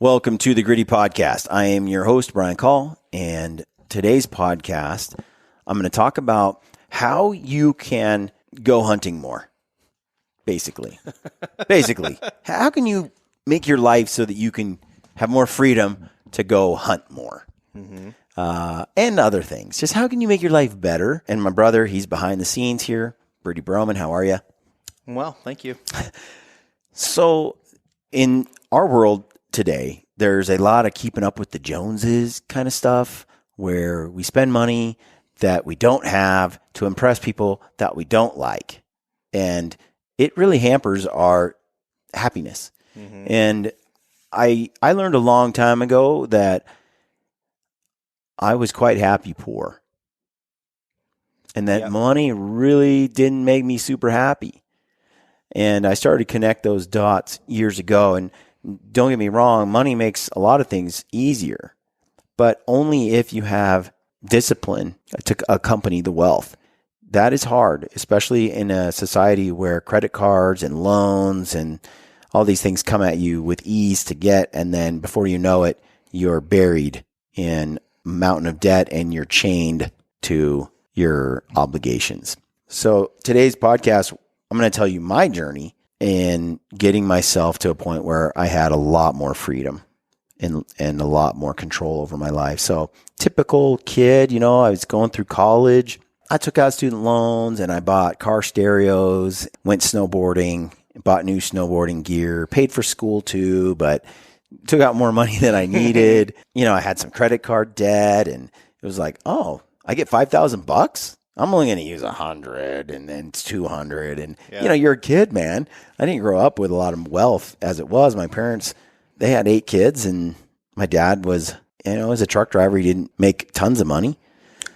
Welcome to the Gritty Podcast. I am your host, Brian Call, and today's podcast, I'm going to talk about how you can go hunting more, basically. How can you make your life so that you can have more freedom to go hunt more? And other things. Just how can you make your life better? And my brother, he's behind the scenes here. Brady Broman, how are you? Well, thank you. So in our world today, there's a lot of keeping up with the Joneses kind of stuff where we spend money that we don't have to impress people that we don't like. And it really hampers our happiness. And I learned a long time ago that I was quite happy poor. And that money really didn't make me super happy. And I started to connect those dots years ago. And don't get me wrong, money makes a lot of things easier, but only if you have discipline to accompany the wealth. That is hard, especially in a society where credit cards and loans and all these things come at you with ease to get. And then before you know it, you're buried in a mountain of debt and you're chained to your obligations. So today's podcast, I'm going to tell you my journey in getting myself to a point where I had a lot more freedom and a lot more control over my life. So typical kid, I was going through college. I took out student loans and I bought car stereos, went snowboarding, bought new snowboarding gear, paid for school too, but took out more money than I needed. I had some credit card debt and it was like, oh, I get $5,000? I'm only going to use 100 and then 200. And, you're a kid, man. I didn't grow up with a lot of wealth as it was. My parents, they had 8 kids and my dad was, as a truck driver, he didn't make tons of money.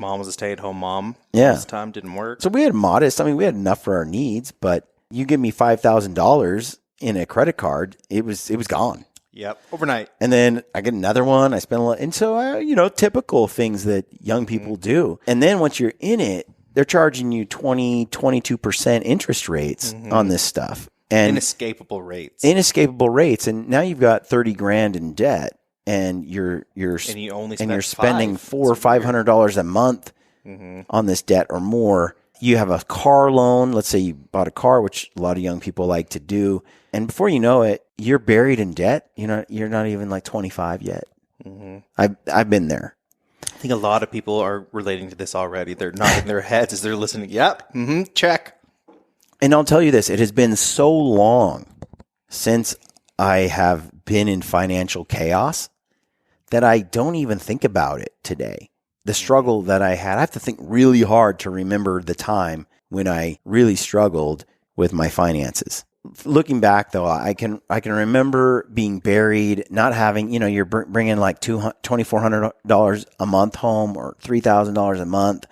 Mom was a stay-at-home mom. Yeah. This time didn't work. So we had we had enough for our needs, but you give me $5,000 in a credit card, it was gone. Yep. Overnight. And then I get another one. I spend a lot. And so, typical things that young people do. And then once you're in it, they're charging you 22% interest rates on this stuff. And inescapable rates. And now you've got $30,000 in debt and you're spending $400 or $500 a month on this debt or more. You have a car loan. Let's say you bought a car, which a lot of young people like to do. And before you know it, you're buried in debt. You're not even like 25 yet. I've been there. I think a lot of people are relating to this already. They're nodding their heads as they're listening. Yep. Check. And I'll tell you this, it has been so long since I have been in financial chaos that I don't even think about it today. The struggle that I had, I have to think really hard to remember the time when I really struggled with my finances. Looking back, though, I can remember being buried, not having, you're bringing like $2,400 a month home or $3,000 a month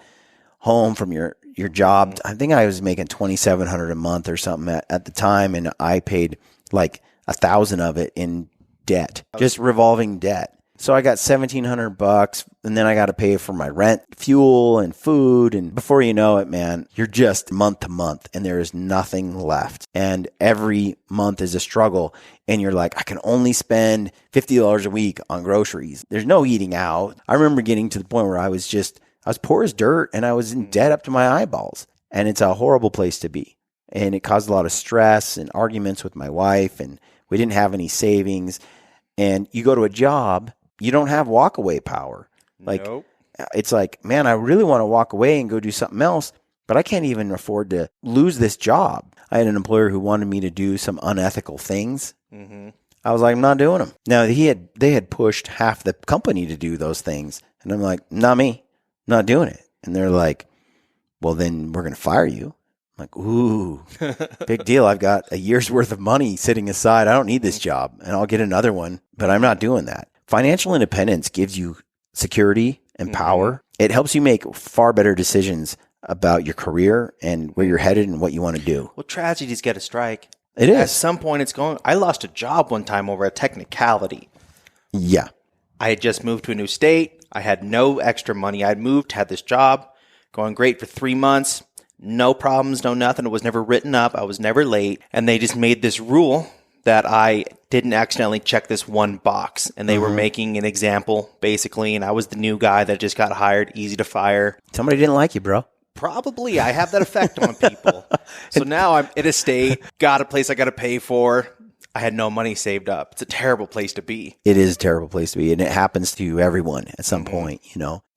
home from your job. I think I was making $2,700 a month or something at the time, and I paid like $1,000 of it in debt, just revolving debt. So I got $1,700 and then I got to pay for my rent, fuel and food. And before you know it, man, you're just month to month and there is nothing left. And every month is a struggle. And you're like, I can only spend $50 a week on groceries. There's no eating out. I remember getting to the point where I was poor as dirt and I was in debt up to my eyeballs. And it's a horrible place to be. And it caused a lot of stress and arguments with my wife. And we didn't have any savings. And you go to a job, you don't have walkaway power. Nope. It's like, man, I really want to walk away and go do something else, but I can't even afford to lose this job. I had an employer who wanted me to do some unethical things. I was like, I'm not doing them. Now, they had pushed half the company to do those things. And I'm like, not me, not doing it. And they're like, well, then we're going to fire you. I'm like, ooh, big deal. I've got a year's worth of money sitting aside. I don't need this job and I'll get another one, but I'm not doing that. Financial independence gives you security and power. It helps you make far better decisions about your career and where you're headed and what you want to do. Well, tragedies get a strike. It is. At some point, it's going. I lost a job one time over a technicality. Yeah. I had just moved to a new state. I had no extra money. I'd moved, had this job, going great for 3 months. No problems, no nothing. It was never written up. I was never late. And they just made this rule that I didn't accidentally check this one box, and they were making an example, basically, and I was the new guy that just got hired, easy to fire. Somebody didn't like you, bro. Probably. I have that effect on people. So now I'm in a state, got a place I got to pay for. I had no money saved up. It's a terrible place to be. It is a terrible place to be, and it happens to everyone at some point,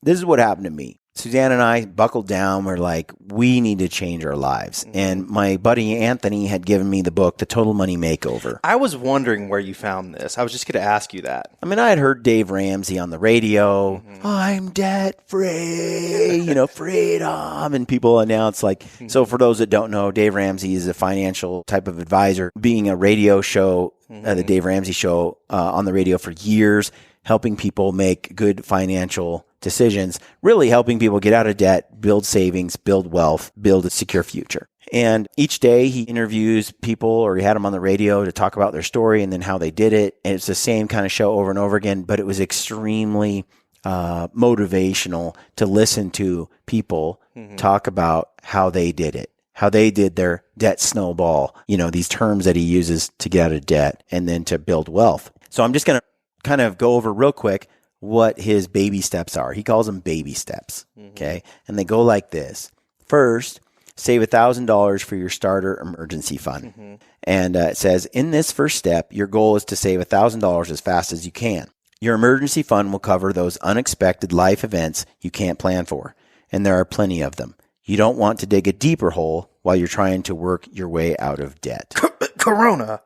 This is what happened to me. Suzanne and I buckled down. We're like, we need to change our lives. And my buddy Anthony had given me the book, The Total Money Makeover. I was wondering where you found this. I was just going to ask you that. I mean, I had heard Dave Ramsey on the radio. I'm debt free, freedom. And people announce so for those that don't know, Dave Ramsey is a financial type of advisor, being a radio show, the Dave Ramsey show on the radio for years, helping people make good financial decisions, really helping people get out of debt, build savings, build wealth, build a secure future. And each day he interviews people, or he had them on the radio to talk about their story and then how they did it. And it's the same kind of show over and over again, but it was extremely motivational to listen to people talk about how they did it, how they did their debt snowball, these terms that he uses to get out of debt and then to build wealth. So I'm just going to kind of go over real quick what his baby steps are. He calls them baby steps. Okay. And they go like this. First, save $1,000 for your starter emergency fund. And it says, in this first step, your goal is to save $1,000 as fast as you can. Your emergency fund will cover those unexpected life events you can't plan for. And there are plenty of them. You don't want to dig a deeper hole while you're trying to work your way out of debt. Corona.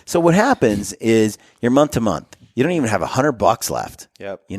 So what happens is you're month to month. You don't even have $100 left. Yep.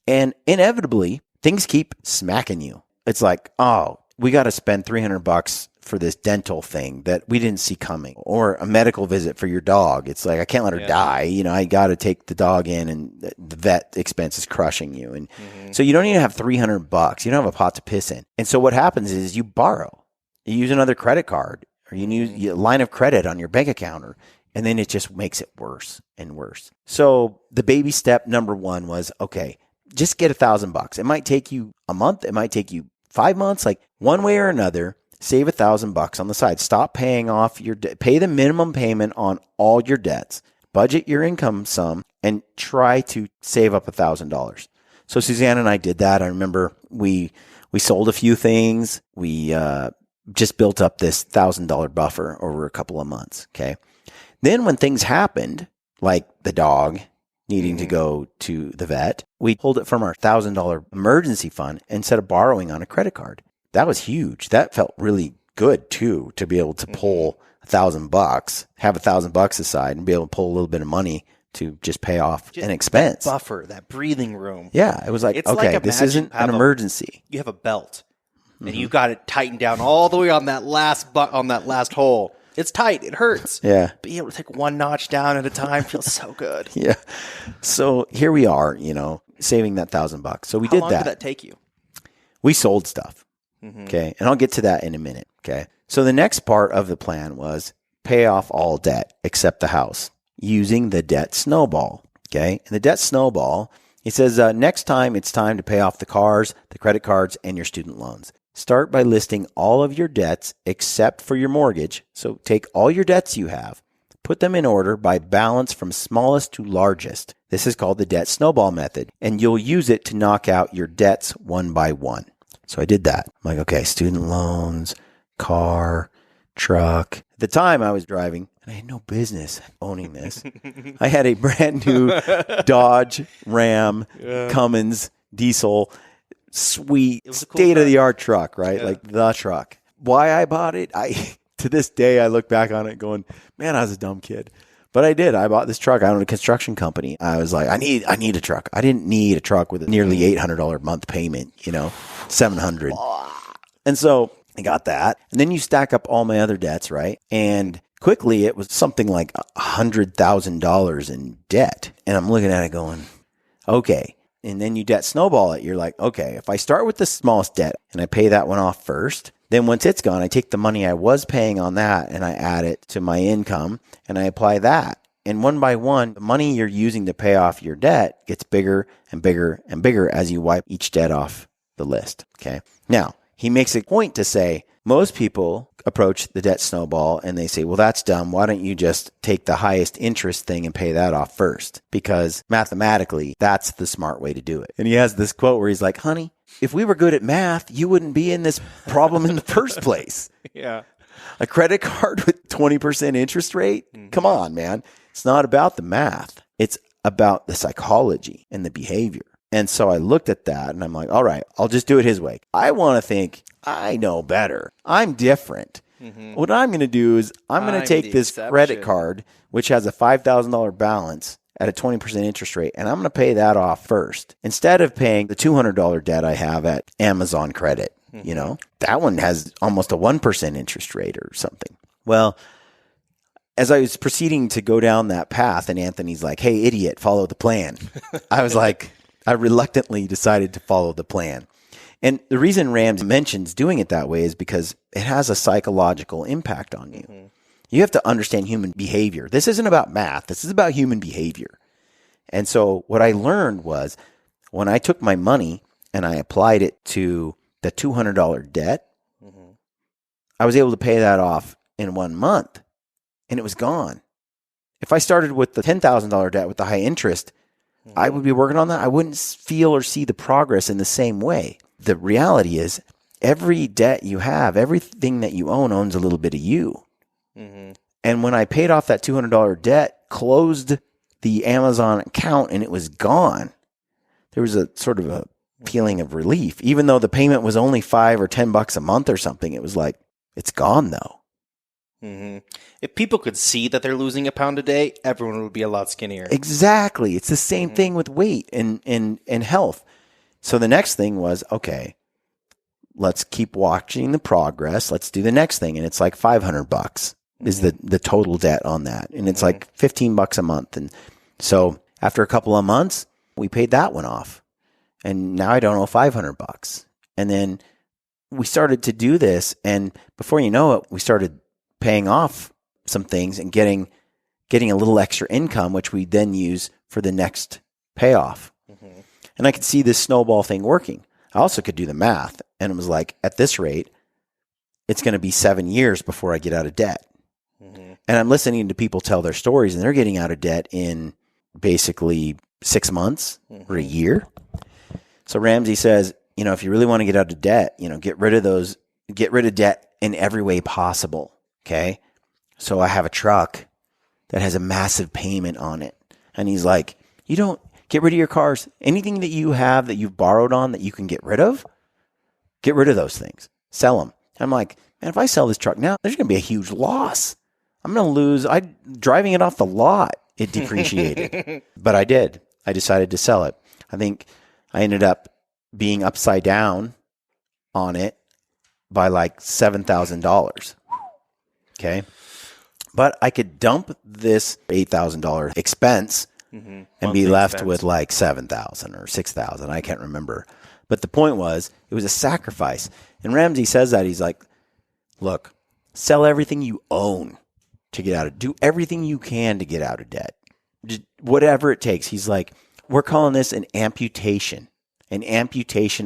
And inevitably things keep smacking you. It's like, oh, we got to spend $300 for this dental thing that we didn't see coming, or a medical visit for your dog. It's like, I can't let her die. I got to take the dog in, and the vet expense is crushing you. And so you don't even have $300. You don't have a pot to piss in. And so what happens is you borrow, you use another credit card, or you use a line of credit on your bank account, and then it just makes it worse and worse. So the baby step number one was, okay, just get $1,000. It might take you a month. It might take you 5 months. Like one way or another, save $1,000 on the side. Stop paying off your debt. Pay the minimum payment on all your debts. Budget your income sum and try to save up $1,000. So Suzanne and I did that. I remember we sold a few things. We just built up this $1,000 buffer over a couple of months. Okay. Then when things happened, like the dog needing to go to the vet, we pulled it from our $1,000 emergency fund instead of borrowing on a credit card. That was huge. That felt really good too, to be able to pull $1,000, have $1,000 aside and be able to pull a little bit of money to just pay off an expense. That buffer, that breathing room. Yeah. It was like, okay, this isn't an emergency. You have a belt and you got it tightened down all the way on that last hole. It's tight. It hurts. Yeah. Being able to take one notch down at a time feels so good. Yeah. So here we are, saving that $1,000. So we did that. How long did that take you? We sold stuff. Okay. And I'll get to that in a minute. Okay. So the next part of the plan was pay off all debt except the house using the debt snowball. Okay. And the debt snowball, it says, next time it's time to pay off the cars, the credit cards, and your student loans. Start by listing all of your debts except for your mortgage. So take all your debts you have, put them in order by balance from smallest to largest. This is called the debt snowball method, and you'll use it to knock out your debts one by one. So I did that. I'm like, okay, student loans, car, truck. At the time I was driving, and I had no business owning this. I had a brand new Dodge Ram Cummins diesel, sweet, state-of-the-art truck, right? Yeah. Like the truck. Why I bought it, to this day, I look back on it going, man, I was a dumb kid. But I did. I bought this truck. I owned a construction company. I was like, I need a truck. I didn't need a truck with a nearly $800 a month payment, $700. And so I got that. And then you stack up all my other debts, right? And quickly, it was something like $100,000 in debt. And I'm looking at it going, okay. And then you debt snowball it. You're like, okay, if I start with the smallest debt and I pay that one off first, then once it's gone, I take the money I was paying on that and I add it to my income and I apply that. And one by one, the money you're using to pay off your debt gets bigger and bigger and bigger as you wipe each debt off the list. Okay. Now, he makes a point to say, most people approach the debt snowball and they say, well, that's dumb. Why don't you just take the highest interest thing and pay that off first? Because mathematically, that's the smart way to do it. And he has this quote where he's like, honey, if we were good at math, you wouldn't be in this problem in the first place. Yeah. A credit card with 20% interest rate? Come on, man. It's not about the math. It's about the psychology and the behavior. And so I looked at that and I'm like, all right, I'll just do it his way. I want to think I know better. I'm different. What I'm going to do is I'm going to take this credit card, which has a $5,000 balance at a 20% interest rate, and I'm going to pay that off first instead of paying the $200 debt I have at Amazon Credit. You know, that one has almost a 1% interest rate or something. Well, as I was proceeding to go down that path and Anthony's like, hey, idiot, follow the plan. I was like, I reluctantly decided to follow the plan. And the reason Rams mentions doing it that way is because it has a psychological impact on you. You have to understand human behavior. This isn't about math. This is about human behavior. And so what I learned was when I took my money and I applied it to the $200 debt, I was able to pay that off in 1 month and it was gone. If I started with the $10,000 debt with the high interest, I would be working on that. I wouldn't feel or see the progress in the same way. The reality is every debt you have, everything that you own owns a little bit of you. And when I paid off that $200 debt, closed the Amazon account and it was gone, there was a sort of a feeling of relief. Even though the payment was only $5 or $10 a month or something, it was like, it's gone though. If people could see that they're losing a pound a day, everyone would be a lot skinnier. Exactly. It's the same thing with weight and health. So the next thing was, okay, let's keep watching the progress. Let's do the next thing. And it's like $500 is the total debt on that. And it's like $15 a month. And so after a couple of months, we paid that one off. And now I don't owe $500. And then we started to do this. And before you know it, we started paying off some things and getting a little extra income, which we then use for the next payoff. And I could see this snowball thing working. I also could do the math. And it was like, at this rate, it's going to be 7 years before I get out of debt. And I'm listening to people tell their stories, and they're getting out of debt in basically 6 months or a year. So Ramsey says, you know, if you really want to get out of debt, you know, get rid of debt in every way possible. Okay. So I have a truck that has a massive payment on it. And he's like, you don't get rid of your cars. Anything that you have that you've borrowed on that you can get rid of those things. Sell them. I'm like, man, if I sell this truck now, there's going to be a huge loss. I'm going to lose. Driving it off the lot, it depreciated. But I did. I decided to sell it. I think I ended up being upside down on it by like $7,000. Okay. But I could dump this $8,000 expense and be left with like $7,000 or $6,000. I can't remember. But the point was, it was a sacrifice. And Ramsey says that. He's like, look, sell everything you own to get out of, do everything you can to get out of debt. Just whatever it takes. He's like, we're calling this an amputation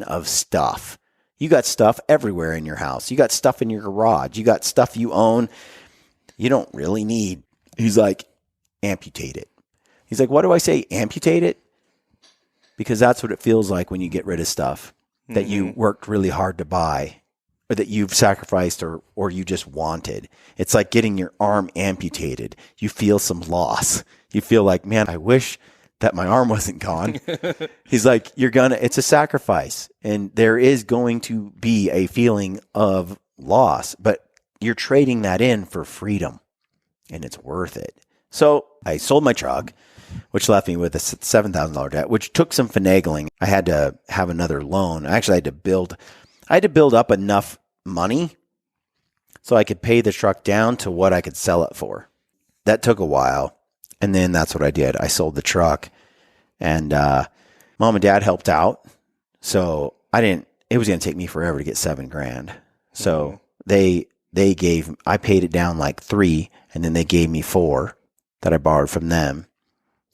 of stuff. You got stuff everywhere in your house. You got stuff in your garage. You got stuff you own you don't really need. He's like, amputate it. He's like, what do I say? Amputate it? Because that's what it feels like when you get rid of stuff that you worked really hard to buy or that you've sacrificed or you just wanted. It's like getting your arm amputated. You feel some loss. You feel like, man, I wish that my arm wasn't gone. He's like, it's a sacrifice. And there is going to be a feeling of loss, but you're trading that in for freedom and it's worth it. So I sold my truck, which left me with a $7,000 debt, which took some finagling. I had to have another loan. I actually had to build up enough money so I could pay the truck down to what I could sell it for. That took a while. And then that's what I did. I sold the truck and mom and dad helped out. So it was going to take me forever to get $7,000. So I paid it down like $3,000 and then they gave me $4,000 that I borrowed from them.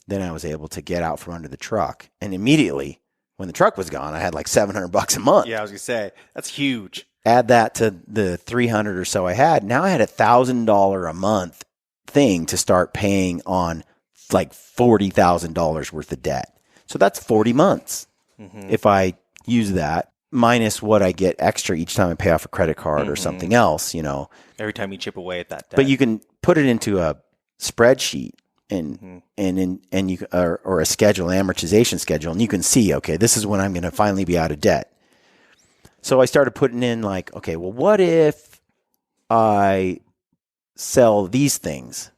Then I was able to get out from under the truck. And immediately when the truck was gone, I had like $700 a month. Yeah, I was going to say, that's huge. Add that to the 300 or so I had. Now I had $1,000 a month thing to start paying on like $40,000 worth of debt. So that's 40 months. If I use that minus what I get extra each time I pay off a credit card or something else, Every time you chip away at that debt. But you can put it into a spreadsheet and you or a schedule, an amortization schedule, and you can see, okay, this is when I'm going to finally be out of debt. So I started putting in like, okay, well, what if I sell these things?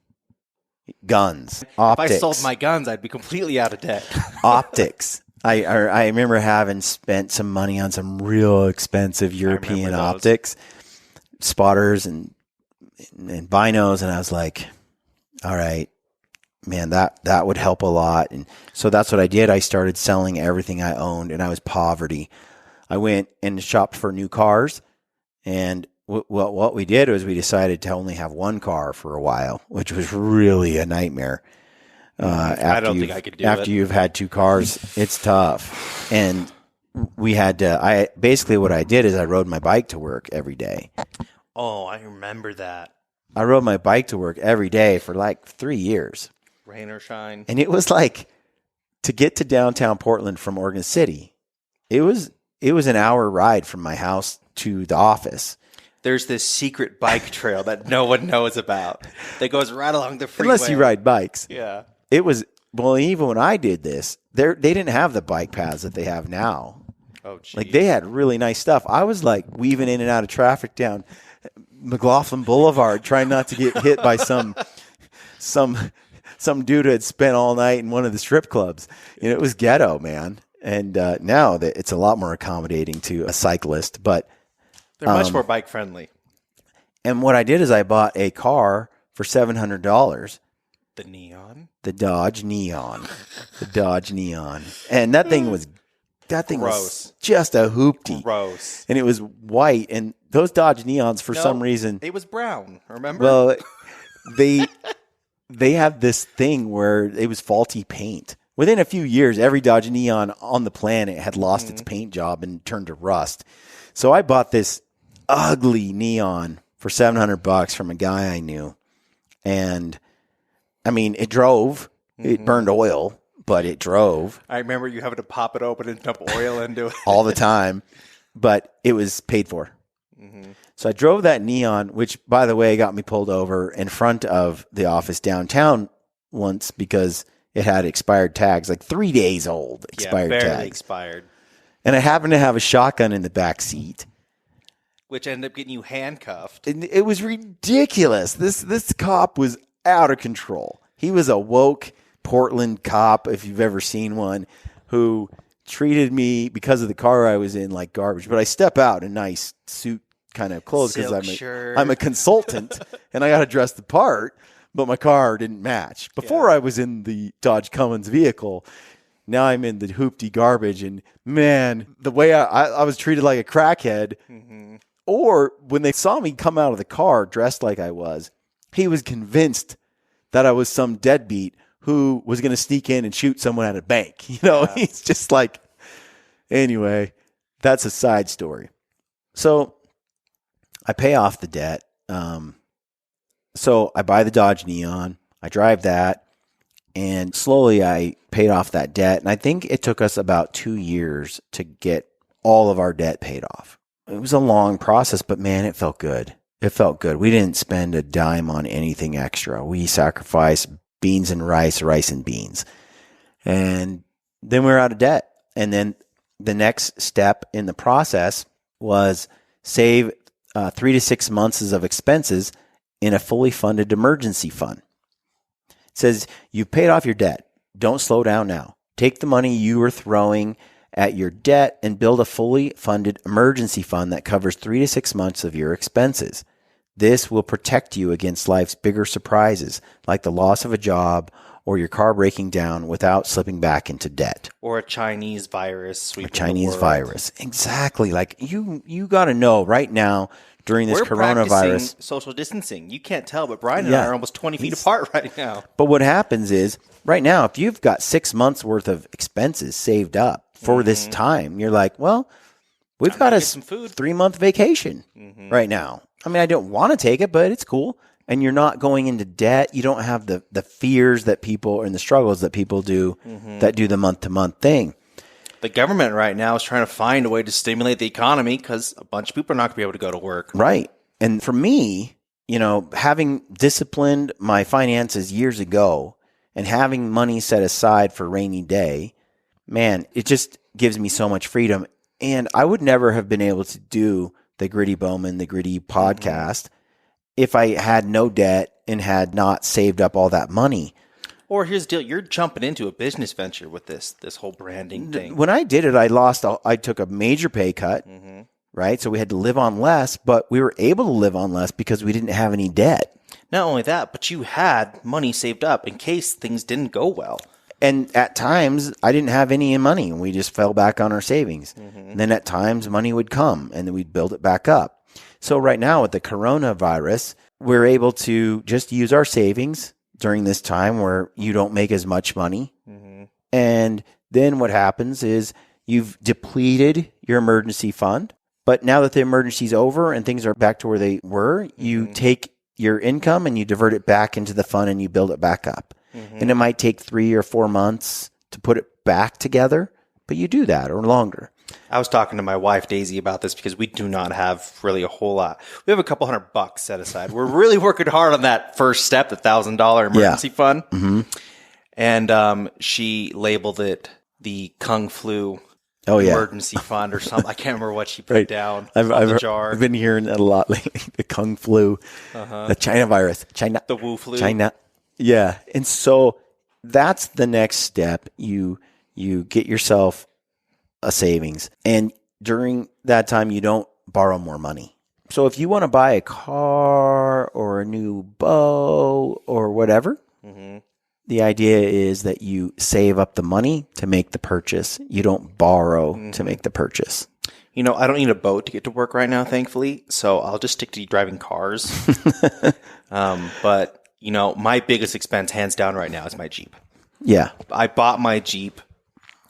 Guns, optics. If I sold my guns, I'd be completely out of debt. Optics. I remember having spent some money on some real expensive European optics, spotters and binos, and I was like, all right, man, that would help a lot. And so that's what I did. I started selling everything I owned, and I was poverty. I went and shopped for new cars, and what we did was we decided to only have one car for a while, which was really a nightmare. I don't think I could do it. After you've had two cars, it's tough. And we had to, basically what I did is I rode my bike to work every day. Oh, I remember that. I rode my bike to work every day for like 3 years. Rain or shine. And it was like, to get to downtown Portland from Oregon City, it was an hour ride from my house to the office. There's this secret bike trail that no one knows about that goes right along the freeway. Unless you ride bikes. Yeah. It was, well, even when I did this, they didn't have the bike paths that they have now. Oh, geez. Like, they had really nice stuff. I was like weaving in and out of traffic down McLaughlin Boulevard, trying not to get hit by some dude who had spent all night in one of the strip clubs. It was ghetto, man. And now that it's a lot more accommodating to a cyclist, but they're much more bike friendly. And what I did is I bought a car for $700. The Neon? The Dodge Neon. The Dodge Neon. And that thing was just a hoopty. Gross. And it was white. And those Dodge Neons, for some reason, it was brown, remember? Well, they have this thing where it was faulty paint. Within a few years, every Dodge Neon on the planet had lost its paint job and turned to rust. So I bought this ugly Neon for $700 from a guy I knew. And I mean, it drove. It burned oil, but it drove. I remember you having to pop it open and dump oil into it. All the time. But it was paid for. So I drove that Neon, which, by the way, got me pulled over in front of the office downtown once because it had expired tags, like 3 days old expired tags. Barely expired. And I happened to have a shotgun in the back seat. Which ended up getting you handcuffed. And it was ridiculous. This cop was out of control. He was a woke Portland cop, if you've ever seen one, who treated me, because of the car I was in, like garbage. But I step out in nice suit kind of clothes because I'm a consultant and I got to dress the part, but my car didn't match. Before I was in the Dodge Cummins vehicle. Now I'm in the hoopty garbage, and man, the way I was treated like a crackhead. Or when they saw me come out of the car dressed like I was, he was convinced that I was some deadbeat who was going to sneak in and shoot someone at a bank. He's just like, anyway, that's a side story. So I pay off the debt. So I buy the Dodge Neon. I drive that. And slowly I paid off that debt. And I think it took us about 2 years to get all of our debt paid off. It was a long process, but man, it felt good. It felt good. We didn't spend a dime on anything extra. We sacrificed beans and rice and beans. And then we were out of debt. And then the next step in the process was save 3 to 6 months of expenses in a fully funded emergency fund. It says, you've paid off your debt. Don't slow down now. Take the money you were throwing at your debt and build a fully funded emergency fund that covers 3 to 6 months of your expenses. This will protect you against life's bigger surprises, like the loss of a job or your car breaking down, without slipping back into debt. Or a Chinese virus sweeping the Chinese world. virus. Exactly. Like you got to know right now during this coronavirus. Practicing social distancing. You can't tell, but Brian and I are almost 20 feet apart right now. But what happens is, right now, if you've got 6 months worth of expenses saved up for this time, you're like, well, We've got get a some food. 3-month vacation right now. I mean, I don't want to take it, but it's cool. And you're not going into debt. You don't have the fears that people and the struggles that people do that do the month-to-month thing. The government right now is trying to find a way to stimulate the economy because a bunch of people are not going to be able to go to work. Right. And for me, having disciplined my finances years ago and having money set aside for rainy day, man, it just gives me so much freedom. And I would never have been able to do the Gritty Bowman, the Gritty podcast if I had no debt and had not saved up all that money. Or here's the deal. You're jumping into a business venture with this whole branding thing. When I did it, I took a major pay cut, right? So we had to live on less, but we were able to live on less because we didn't have any debt. Not only that, but you had money saved up in case things didn't go well. And at times, I didn't have any money, and we just fell back on our savings. And then at times, money would come, and then we'd build it back up. So right now, with the coronavirus, we're able to just use our savings during this time where you don't make as much money. And then what happens is you've depleted your emergency fund. But now that the emergency's over and things are back to where they were, you take your income and you divert it back into the fund and you build it back up. And it might take 3 or 4 months to put it back together, but you do that or longer. I was talking to my wife, Daisy, about this because we do not have really a whole lot. We have a couple $100 set aside. We're really working hard on that first step, the $1,000 emergency fund. And she labeled it the Kung Flu emergency fund or something. I can't remember what she put down on the jar. I've been hearing that a lot lately. The Kung Flu, the China virus, the Wu flu. China. Yeah. And so that's the next step. You get yourself a savings. And during that time, you don't borrow more money. So if you want to buy a car or a new bow or whatever, the idea is that you save up the money to make the purchase. You don't borrow to make the purchase. I don't need a boat to get to work right now, thankfully. So I'll just stick to driving cars. But my biggest expense, hands down right now, is my Jeep. Yeah. I bought my Jeep.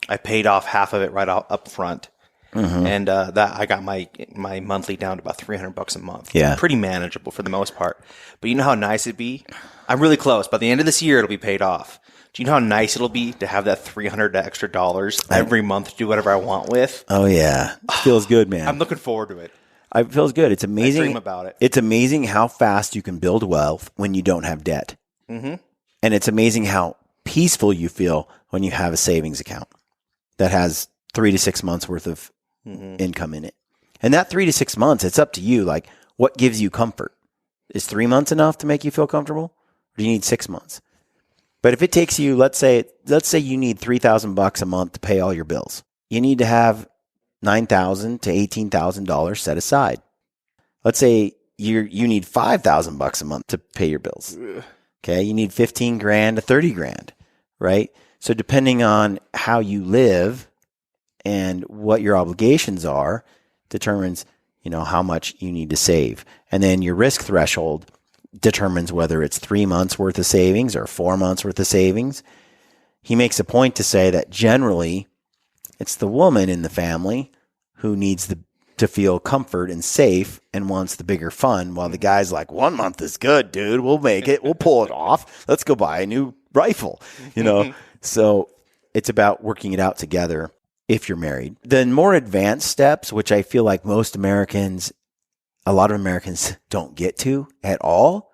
I paid off half of it right up front. And that I got my monthly down to about $300 a month. Yeah. Pretty manageable for the most part. But you know how nice it'd be? I'm really close. By the end of this year, it'll be paid off. Do you know how nice it'll be to have that $300 extra every month to do whatever I want with? Oh, yeah. It feels good, man. I'm looking forward to it. It feels good. It's amazing. I dream about it. It's amazing how fast you can build wealth when you don't have debt. And it's amazing how peaceful you feel when you have a savings account that has 3 to 6 months worth of income in it. And that 3 to 6 months, it's up to you. Like, what gives you comfort? Is 3 months enough to make you feel comfortable? Or do you need 6 months? But if it takes you, let's say you need $3,000 a month to pay all your bills, you need to have $9,000 to $18,000 set aside. Let's say you need $5,000 a month to pay your bills. Okay, you need $15,000 to $30,000, right? So depending on how you live and what your obligations are, determines how much you need to save, and then your risk threshold determines whether it's 3 months worth of savings or 4 months worth of savings. He makes a point to say that generally it's the woman in the family who needs to feel comfort and safe and wants the bigger fund, while the guy's like, 1 month is good, dude. We'll make it. We'll pull it off. Let's go buy a new rifle, So it's about working it out together if you're married. The more advanced steps, which I feel like a lot of Americans don't get to at all,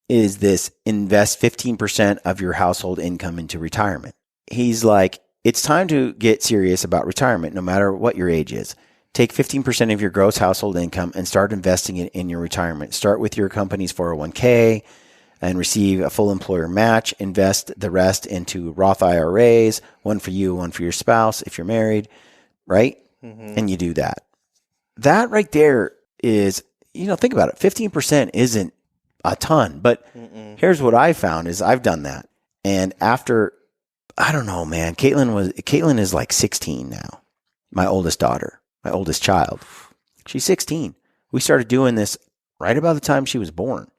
is this: invest 15% of your household income into retirement. He's like, it's time to get serious about retirement, no matter what your age is. Take 15% of your gross household income and start investing it in your retirement. Start with your company's 401k and receive a full employer match. Invest the rest into Roth IRAs, one for you, one for your spouse if you're married, right? And you do that. That right there is, think about it. 15% isn't a ton, but here's what I found is I've done that. And after, I don't know, man, Caitlin is like 16 now. My oldest daughter, my oldest child. She's 16. We started doing this right about the time she was born.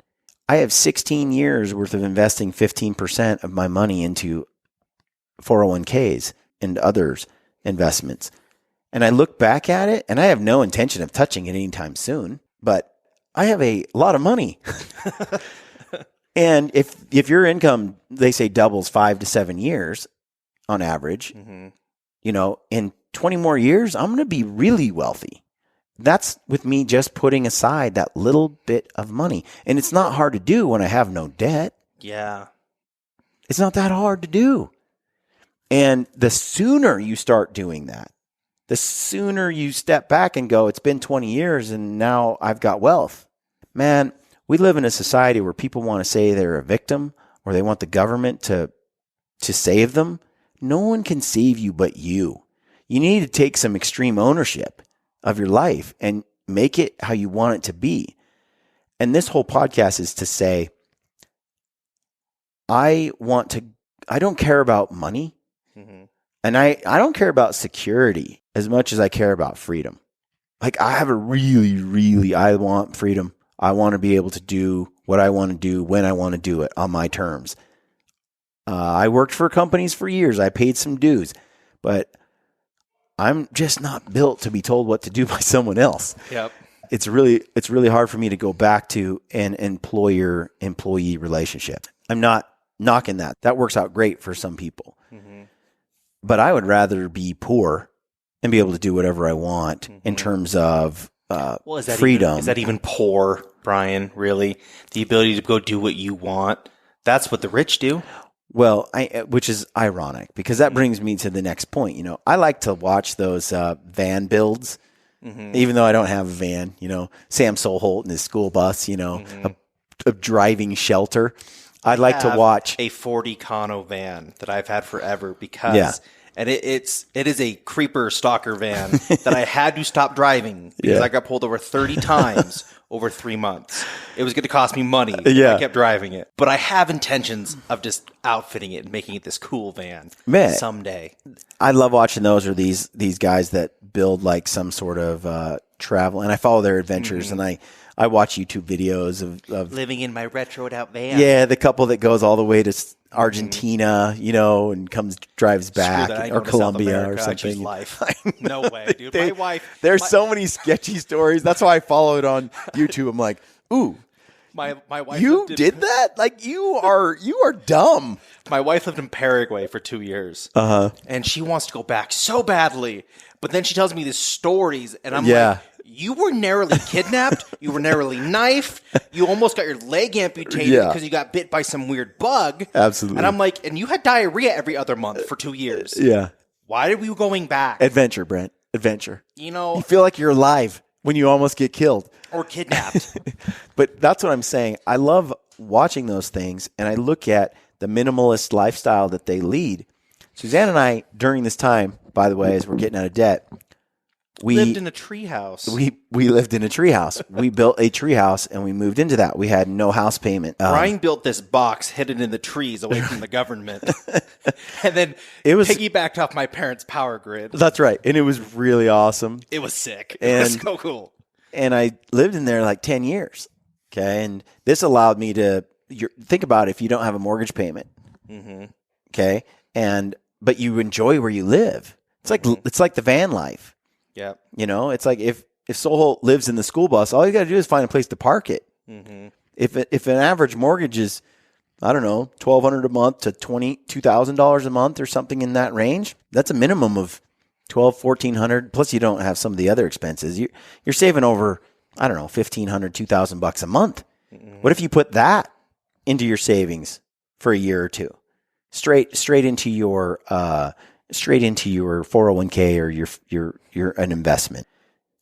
I have 16 years worth of investing 15% of my money into 401ks and others investments. And I look back at it, and I have no intention of touching it anytime soon, but I have a lot of money. And if your income, they say, doubles 5 to 7 years on average, in 20 more years, I'm going to be really wealthy. That's with me just putting aside that little bit of money. And it's not hard to do when I have no debt. Yeah. It's not that hard to do. And the sooner you start doing that, the sooner you step back and go, it's been 20 years and now I've got wealth. Man, we live in a society where people want to say they're a victim or they want the government to save them. No one can save you but you. You need to take some extreme ownership of your life and make it how you want it to be. And this whole podcast is to say, I don't care about money. And I don't care about security as much as I care about freedom. Like I have I want freedom. I want to be able to do what I want to do when I want to do it on my terms. I worked for companies for years. I paid some dues, but I'm just not built to be told what to do by someone else. Yep. It's really hard for me to go back to an employer-employee relationship. I'm not knocking that. That works out great for some people. But I would rather be poor and be able to do whatever I want in terms of freedom. Is that even poor, Brian, really? The ability to go do what you want? That's what the rich do. Well, which is ironic because that brings me to the next point. I like to watch those van builds, even though I don't have a van. Sam Solholt and his school bus, a driving shelter. I'd like to watch a 40 Kano van that I've had forever because, and it is a creeper stalker van that I had to stop driving because I got pulled over 30 times over 3 months. It was going to cost me money. I kept driving it, but I have intentions of just outfitting it and making it this cool van someday. I love watching those or these guys that build like some sort of travel, and I follow their adventures, and I watch YouTube videos of living in my retroed out van. Yeah, the couple that goes all the way to Argentina, and drives back, or Colombia or something. Life. No way, dude. My wife. There's so many sketchy stories. That's why I follow it on YouTube. I'm like, ooh, my wife. You did that? Like you are dumb. My wife lived in Paraguay for 2 years, and she wants to go back so badly. But then she tells me these stories, and I'm like, you were narrowly kidnapped. You were narrowly knifed. You almost got your leg amputated because you got bit by some weird bug. Absolutely. And I'm like, and you had diarrhea every other month for 2 years. Yeah. Why are we going back? Adventure, Brent. Adventure. You feel like you're alive when you almost get killed. Or kidnapped. But that's what I'm saying. I love watching those things, and I look at the minimalist lifestyle that they lead. Suzanne and I, during this time, by the way, as we're getting out of debt, we lived in a treehouse. We lived in a treehouse. We built a treehouse and we moved into that. We had no house payment. Brian built this box hidden in the trees away from the government, and then piggybacked off my parents' power grid. That's right, and it was really awesome. It was sick. It was so cool. And I lived in there like 10 years. Okay, and this allowed me to think about if you don't have a mortgage payment. Okay, but you enjoy where you live. It's like the van life. Yeah. It's like if Soul lives in the school bus, all you got to do is find a place to park it. If an average mortgage is, I don't know, $1,200 a month to $2,000 a month or something in that range, that's a minimum of $1,200, $1,400. Plus, you don't have some of the other expenses. You're saving over, I don't know, $1,500, $2,000 a month. What if you put that into your savings for a year or two, straight into your 401k or your an investment.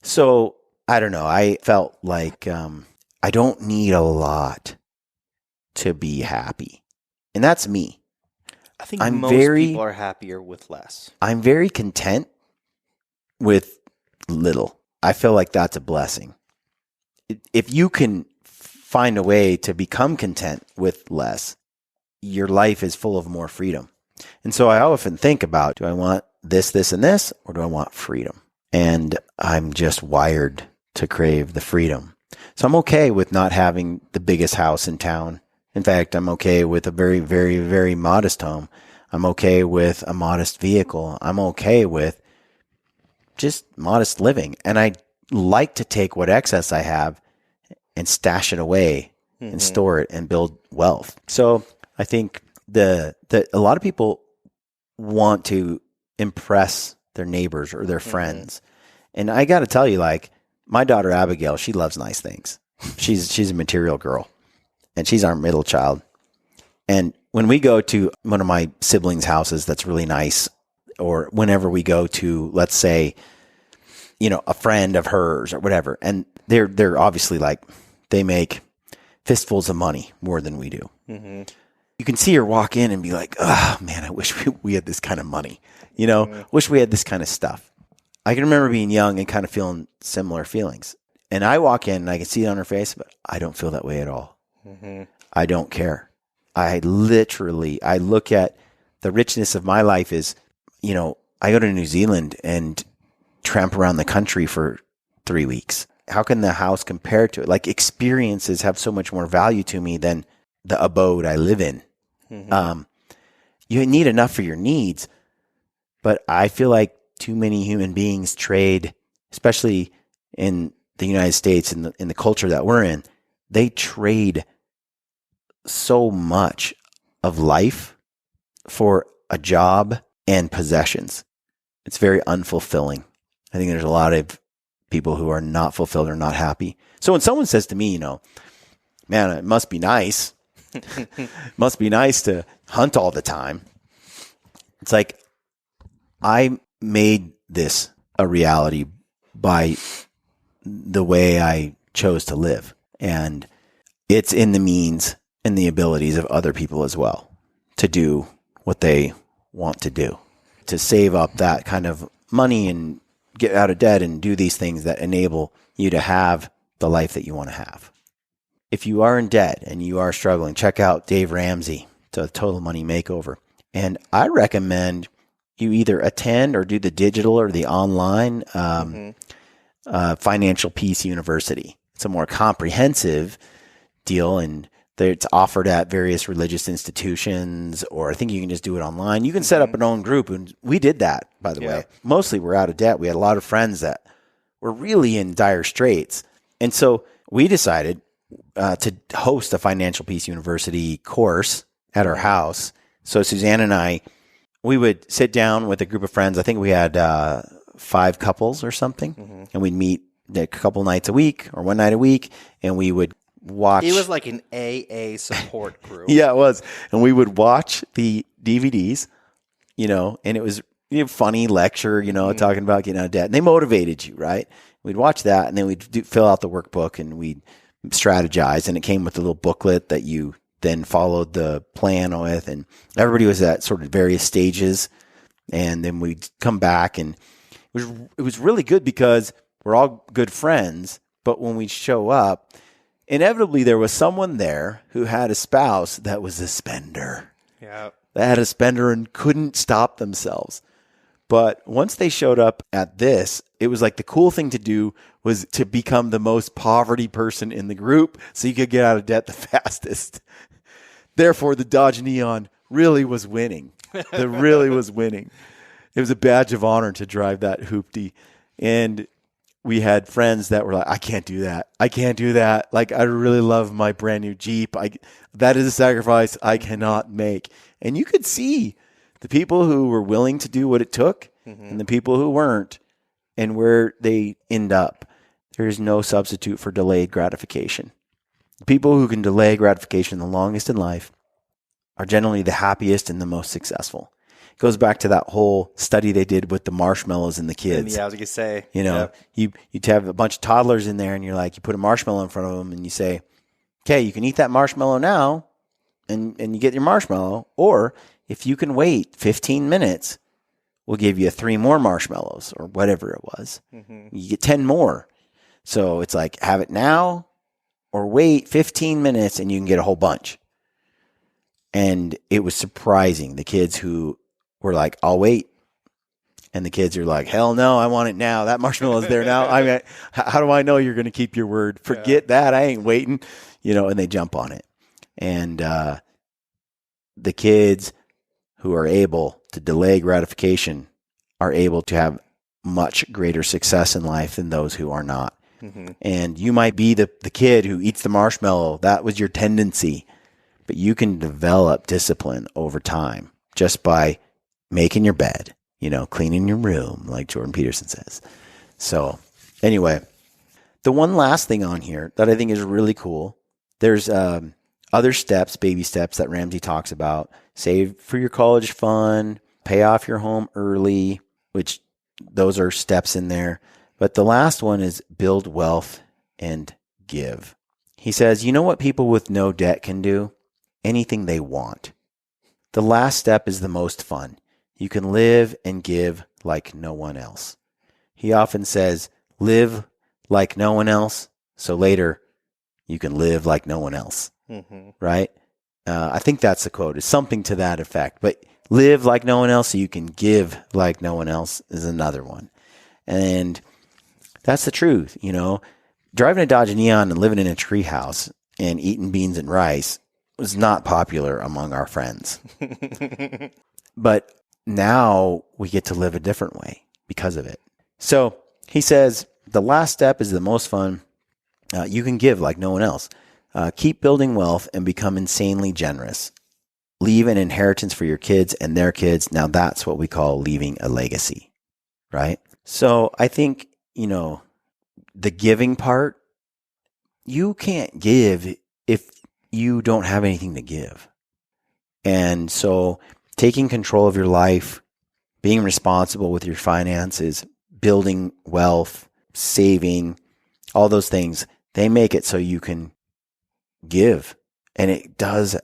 So I don't know. I felt like I don't need a lot to be happy, and that's me. I think most people are happier with less. I'm very content with little. I feel like that's a blessing. If you can find a way to become content with less, your life is full of more freedom. And so I often think about, do I want this, and this, or do I want freedom? And I'm just wired to crave the freedom. So I'm okay with not having the biggest house in town. In fact, I'm okay with a very, very, very modest home. I'm okay with a modest vehicle. I'm okay with just modest living. And I like to take what excess I have and stash it away and store it and build wealth. So I think a lot of people want to impress their neighbors or their friends. And I got to tell you, like, my daughter Abigail, she loves nice things. She's a material girl, and she's our middle child. And when we go to one of my siblings' houses that's really nice, or whenever we go to, let's say, a friend of hers or whatever, and they're obviously like, they make fistfuls of money more than we do. You can see her walk in and be like, oh man, I wish we had this kind of money, wish we had this kind of stuff. I can remember being young and kind of feeling similar feelings. And I walk in and I can see it on her face, but I don't feel that way at all. I don't care. I look at the richness of my life is, I go to New Zealand and tramp around the country for 3 weeks. How can the house compare to it? Like, experiences have so much more value to me than the abode I live in. You need enough for your needs, but I feel like too many human beings trade, especially in the United States and in the culture that we're in, they trade so much of life for a job and possessions. It's very unfulfilling. I think there's a lot of people who are not fulfilled or not happy. So when someone says to me, man, it must be nice. Must be nice to hunt all the time. It's like, I made this a reality by the way I chose to live. And it's in the means and the abilities of other people as well to do what they want to do, to save up that kind of money and get out of debt and do these things that enable you to have the life that you want to have. If you are in debt and you are struggling, check out Dave Ramsey to Total Money Makeover. And I recommend you either attend or do the digital or the online Financial Peace University. It's a more comprehensive deal, and it's offered at various religious institutions, or I think you can just do it online. You can set up an own group, and we did that, by the way. Mostly we're out of debt. We had a lot of friends that were really in dire straits. And so we decided to host a Financial Peace University course at our house. So Suzanne and I, we would sit down with a group of friends. I think we had 5 couples or something, and we'd meet a couple nights a week or one night a week, and we would watch. It was like an AA support group. Yeah, it was. And we would watch the DVDs, and it was funny lecture, talking about getting out of debt. And they motivated you, right? We'd watch that, and then we'd fill out the workbook, and we'd strategize. And it came with a little booklet that you then followed the plan with. And everybody was at sort of various stages. And then we'd come back, and it was really good because we're all good friends. But when we'd show up, inevitably there was someone there who had a spouse that was a spender. Yeah. That had a spender and couldn't stop themselves. But once they showed up at this, it was like the cool thing to do was to become the most poverty person in the group so you could get out of debt the fastest. Therefore, the Dodge Neon really was winning. It really was winning. It was a badge of honor to drive that hoopty. And we had friends that were like, I can't do that. I can't do that. Like, I really love my brand new Jeep. That is a sacrifice I cannot make. And you could see the people who were willing to do what it took and the people who weren't, and where they end up. There is no substitute for delayed gratification. The people who can delay gratification the longest in life are generally the happiest and the most successful. It goes back to that whole study they did with the marshmallows and the kids. Yeah, I was going to say. You'd have a bunch of toddlers in there, and you're like, you put a marshmallow in front of them, and you say, okay, you can eat that marshmallow now, and you get your marshmallow. Or if you can wait 15 minutes, we'll give you 3 more marshmallows, or whatever it was. You get 10 more. So it's like, have it now or wait 15 minutes and you can get a whole bunch. And it was surprising. The kids who were like, I'll wait. And the kids are like, hell no, I want it now. That marshmallow is there now. I mean, how do I know you're going to keep your word? Forget that. I ain't waiting, and they jump on it. And the kids who are able to delay gratification are able to have much greater success in life than those who are not. And you might be the kid who eats the marshmallow. That was your tendency. But you can develop discipline over time just by making your bed, cleaning your room, like Jordan Peterson says. So anyway, the one last thing on here that I think is really cool, there's other steps, baby steps that Ramsey talks about. Save for your college fund, pay off your home early, which those are steps in there. But the last one is build wealth and give. He says, you know what people with no debt can do? Anything they want. The last step is the most fun. You can live and give like no one else. He often says, live like no one else, so later you can live like no one else, right? I think that's the quote. It's something to that effect. But live like no one else so you can give like no one else is another one. And that's the truth, Driving a Dodge Neon and living in a treehouse and eating beans and rice was not popular among our friends. But now we get to live a different way because of it. So he says, the last step is the most fun. You can give like no one else. Keep building wealth and become insanely generous. Leave an inheritance for your kids and their kids. Now that's what we call leaving a legacy, right? So I think, the giving part, you can't give if you don't have anything to give. And so taking control of your life, being responsible with your finances, building wealth, saving, all those things, they make it so you can give. And it does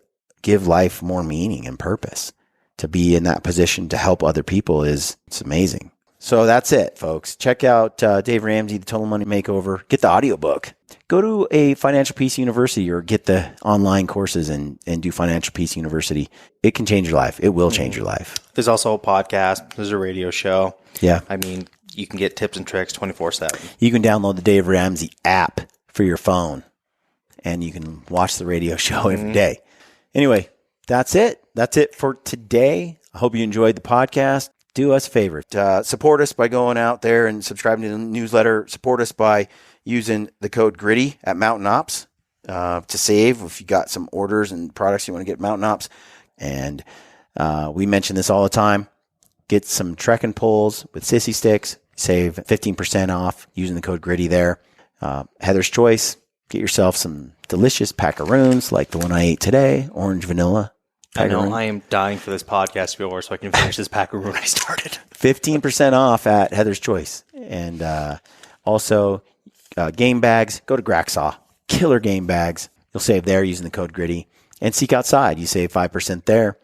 give life more meaning and purpose. To be in that position to help other people it's amazing. So that's it, folks. Check out Dave Ramsey, The Total Money Makeover. Get the audiobook. Go to a Financial Peace University or get the online courses and do Financial Peace University. It can change your life. It will change your life. There's also a podcast. There's a radio show. Yeah. I mean, you can get tips and tricks 24/7. You can download the Dave Ramsey app for your phone, and you can watch the radio show every day. Anyway, that's it. That's it for today. I hope you enjoyed the podcast. Do us a favor. Support us by going out there and subscribing to the newsletter. Support us by using the code GRITTY at Mountain Ops to save if you got some orders and products you want to get at Mountain Ops. And we mention this all the time. Get some trekking poles with sissy sticks. Save 15% off using the code GRITTY there. Heather's Choice. Get yourself some delicious packaroons like the one I ate today, orange vanilla. I know I am dying for this podcast to be over so I can finish this packaroon I started. 15% off at Heather's Choice. And also game bags. Go to Graxaw. Killer game bags. You'll save there using the code GRITTY. And Seek Outside. You save 5% there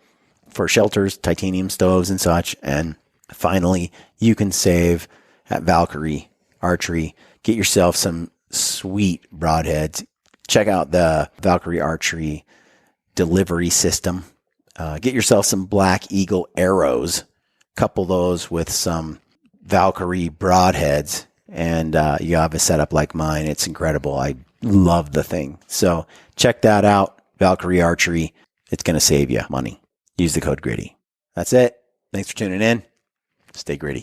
for shelters, titanium stoves and such. And finally, you can save at Valkyrie Archery. Get yourself some sweet broadheads. Check out the Valkyrie Archery delivery system. Get yourself some Black Eagle arrows. Couple those with some Valkyrie broadheads. And you have a setup like mine. It's incredible. I love the thing. So check that out. Valkyrie Archery. It's going to save you money. Use the code GRITTY. That's it. Thanks for tuning in. Stay gritty.